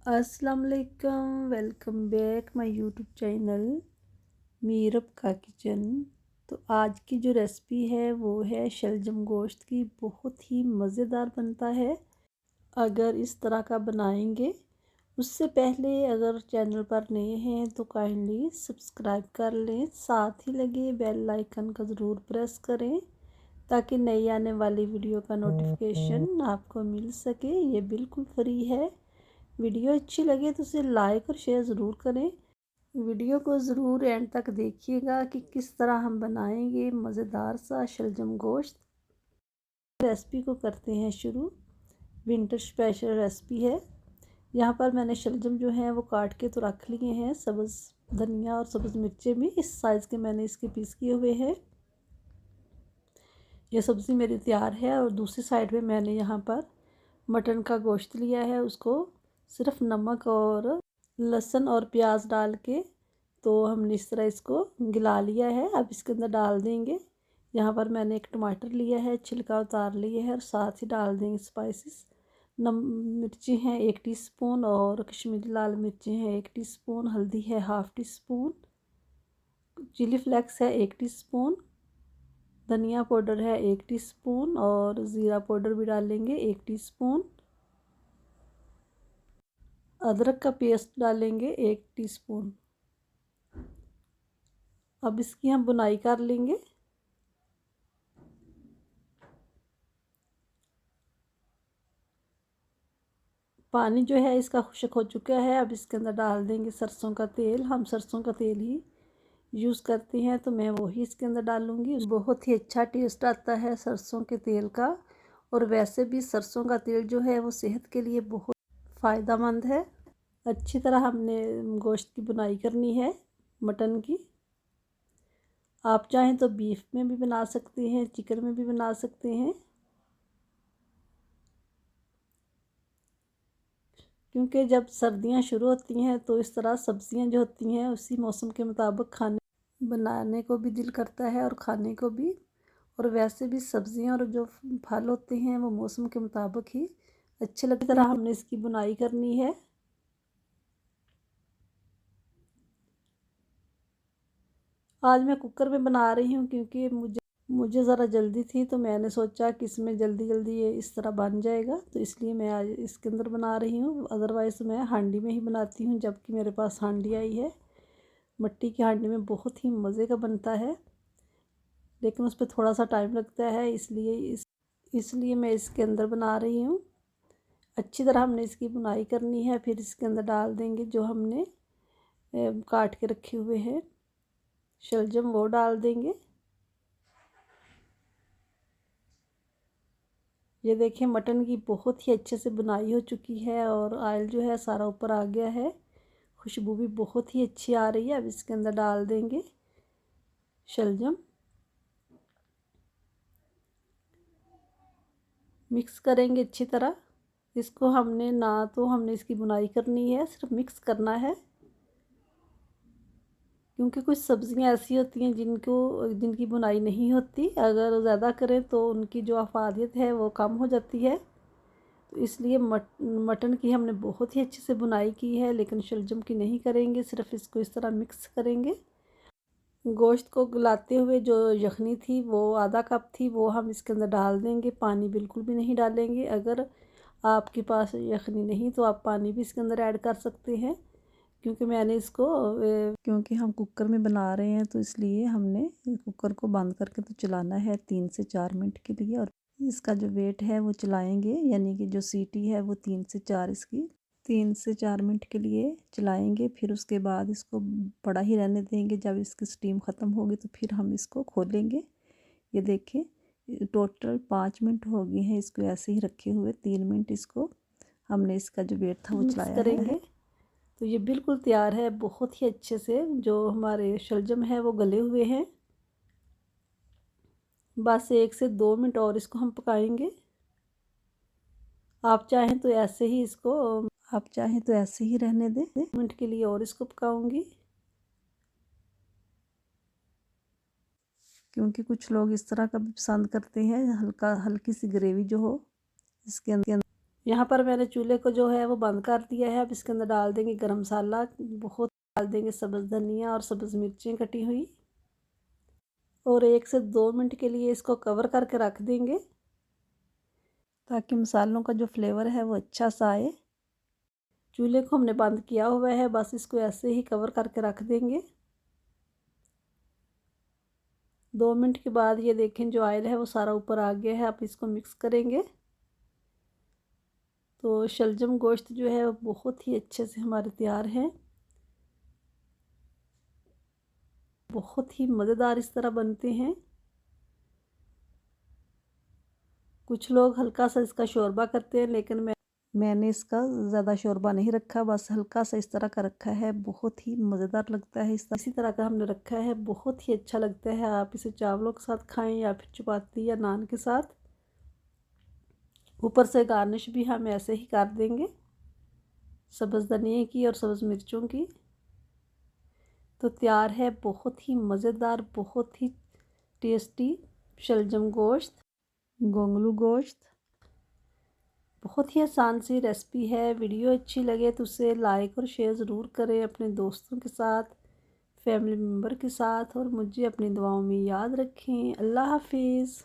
अस्सलाम वालेकुम, welcome back my YouTube channel Meerab का किचन। तो आज की जो रेसिपी है वो है शलजम गोश्त की। बहुत ही मज़ेदार बनता है अगर इस तरह का बनाएंगे। उससे पहले अगर चैनल पर नए हैं तो काइंडली सब्सक्राइब कर लें, साथ ही लगे बेल आइकन का ज़रूर प्रेस करें ताकि नई आने वाली वीडियो का नोटिफिकेशन आपको मिल सके। ये बिल्कुल फ्री है। वीडियो अच्छी लगे तो उसे लाइक और शेयर ज़रूर करें। वीडियो को ज़रूर एंड तक देखिएगा कि किस तरह हम बनाएंगे मज़ेदार सा शलजम गोश्त। रेसिपी को करते हैं शुरू। विंटर स्पेशल रेसिपी है। यहाँ पर मैंने शलजम जो है वो काट के तो रख लिए हैं। सब्ज़ धनिया और सब्ज़ मिर्चें भी इस साइज़ के मैंने इसके पीस किए हुए हैं। ये सब्ज़ी मेरी तैयार है। और दूसरी साइड में मैंने यहाँ पर मटन का गोश्त लिया है। उसको सिर्फ नमक और लहसुन और प्याज डाल के तो हमने इस तरह इसको गिला लिया है। अब इसके अंदर डाल देंगे। यहाँ पर मैंने एक टमाटर लिया है, छिलका उतार लिया है, और साथ ही डाल देंगे स्पाइसेस। मिर्ची हैं 1 टीस्पून, और कश्मीरी लाल मिर्ची हैं 1 टीस्पून, हल्दी है 1/2 टीस्पून, चिली फ्लेक्स है 1 टीस्पून, धनिया पाउडर है 1 टीस्पून, और ज़ीरा पाउडर भी डालेंगे 1 टीस्पून। अदरक का पेस्ट डालेंगे 1 टीस्पून। अब इसकी हम बुनाई कर लेंगे। पानी जो है इसका खुश्क हो चुका है। अब इसके अंदर डाल देंगे सरसों का तेल। हम सरसों का तेल ही यूज़ करते हैं तो मैं वही इसके अंदर डालूँगी। बहुत ही अच्छा टेस्ट आता है सरसों के तेल का। और वैसे भी सरसों का तेल जो है वो सेहत के लिए बहुत फ़ायदेमंद है। अच्छी तरह हमने गोश्त की बुनाई करनी है मटन की। आप चाहें तो बीफ में भी बना सकते हैं, चिकन में भी बना सकते हैं, क्योंकि जब सर्दियां शुरू होती हैं तो इस तरह सब्जियां जो होती हैं उसी मौसम के मुताबिक खाने बनाने को भी दिल करता है और खाने को भी। और वैसे भी सब्जियां और जो फल होते हैं वो मौसम के मुताबिक ही अच्छे लगते हैं। इस तरह हमने इसकी बुनाई करनी है। आज मैं कुकर में बना रही हूँ क्योंकि मुझे ज़रा जल्दी थी, तो मैंने सोचा कि इसमें जल्दी जल्दी ये इस तरह बन जाएगा, तो इसलिए मैं आज इसके अंदर बना रही हूँ। अदरवाइज़ मैं हांडी में ही बनाती हूँ, जबकि मेरे पास हांडी आई है। मिट्टी की हांडी में बहुत ही मज़े का बनता है, लेकिन उस पर थोड़ा सा टाइम लगता है, इसलिए मैं इसके अंदर बना रही हूँ। अच्छी तरह हमने इसकी बुनाई करनी है। फिर इसके अंदर डाल देंगे जो हमने काट के रखे हुए हैं शलजम, वो डाल देंगे। ये देखिए मटन की बहुत ही अच्छे से बुनाई हो चुकी है और ऑयल जो है सारा ऊपर आ गया है। खुशबू भी बहुत ही अच्छी आ रही है। अब इसके अंदर डाल देंगे शलजम, मिक्स करेंगे अच्छी तरह। इसको हमने इसकी बुनाई करनी है, सिर्फ मिक्स करना है। क्योंकि कुछ सब्ज़ियां ऐसी होती हैं जिनकी बुनाई नहीं होती। अगर ज़्यादा करें तो उनकी जो अफादियत है वो कम हो जाती है। तो इसलिए मटन की हमने बहुत ही अच्छे से बुनाई की है, लेकिन शलजम की नहीं करेंगे। सिर्फ इसको इस तरह मिक्स करेंगे। गोश्त को गलाते हुए जो यखनी थी वो आधा कप थी, वो हम इसके अंदर डाल देंगे। पानी बिल्कुल भी नहीं डालेंगे। अगर आपके पास यखनी नहीं तो आप पानी भी इसके अंदर ऐड कर सकते हैं। क्योंकि मैंने इसको क्योंकि हम कुकर में बना रहे हैं तो इसलिए हमने कुकर को बंद करके तो चलाना है 3 से 4 मिनट के लिए। और इसका जो वेट है वो चलाएंगे, यानी कि जो सीटी है वो 3 से 4 मिनट के लिए चलाएंगे। फिर उसके बाद इसको बड़ा ही रहने देंगे। जब इसकी स्टीम ख़त्म होगी तो फिर हम इसको खोलेंगे। ये देखें टोटल 5 मिनट हो गए हैं इसको ऐसे ही रखे हुए। 3 मिनट इसको हमने इसका जो वेट था वो चलाया करेंगे। तो ये बिल्कुल तैयार है बहुत ही अच्छे से। जो हमारे शलजम है वो गले हुए हैं। बस 1 से 2 मिनट और इसको हम पकाएंगे। आप चाहें तो ऐसे ही रहने दें। मिनट के लिए और इसको पकाऊंगी, क्योंकि कुछ लोग इस तरह का भी पसंद करते हैं, हल्की सी ग्रेवी जो हो इसके अंदर। यहाँ पर मैंने चूल्हे को जो है वो बंद कर दिया है। अब इसके अंदर डाल देंगे गरम मसाला, बहुत डाल देंगे सब्ज़ धनिया और सब्ज़ मिर्चें कटी हुई, और 1 से 2 मिनट के लिए इसको कवर करके रख देंगे ताकि मसालों का जो फ्लेवर है वो अच्छा सा आए। चूल्हे को हमने बंद किया हुआ है, बस इसको ऐसे ही कवर करके रख देंगे। 2 मिनट के बाद ये देखें जो ऑयल है वो सारा ऊपर आ गया है। अब इसको मिक्स करेंगे तो शलजम गोश्त जो है वो बहुत ही अच्छे से हमारे तैयार है। बहुत ही मज़ेदार इस तरह बनते हैं। कुछ लोग हल्का सा इसका शोरबा करते हैं, लेकिन मैंने इसका ज़्यादा शोरबा नहीं रखा, बस हल्का सा इस तरह का रखा है। बहुत ही मज़ेदार लगता है। इसी तरह का हमने रखा है, बहुत ही अच्छा लगता है। आप इसे चावलों के साथ खाएं या फिर चपाती या नान के साथ। ऊपर से गार्निश भी हम ऐसे ही कर देंगे सब्ज़ धनिए की और सब्ज़ मिर्चों की। तो तैयार है बहुत ही मज़ेदार, बहुत ही टेस्टी शलजम गोश्त, गोंगलू गोश्त। बहुत ही आसान सी रेसिपी है। वीडियो अच्छी लगे तो उसे लाइक और शेयर ज़रूर करें अपने दोस्तों के साथ, फैमिली मेम्बर के साथ, और मुझे अपनी दुआओं में याद रखें। अल्लाह हाफिज़।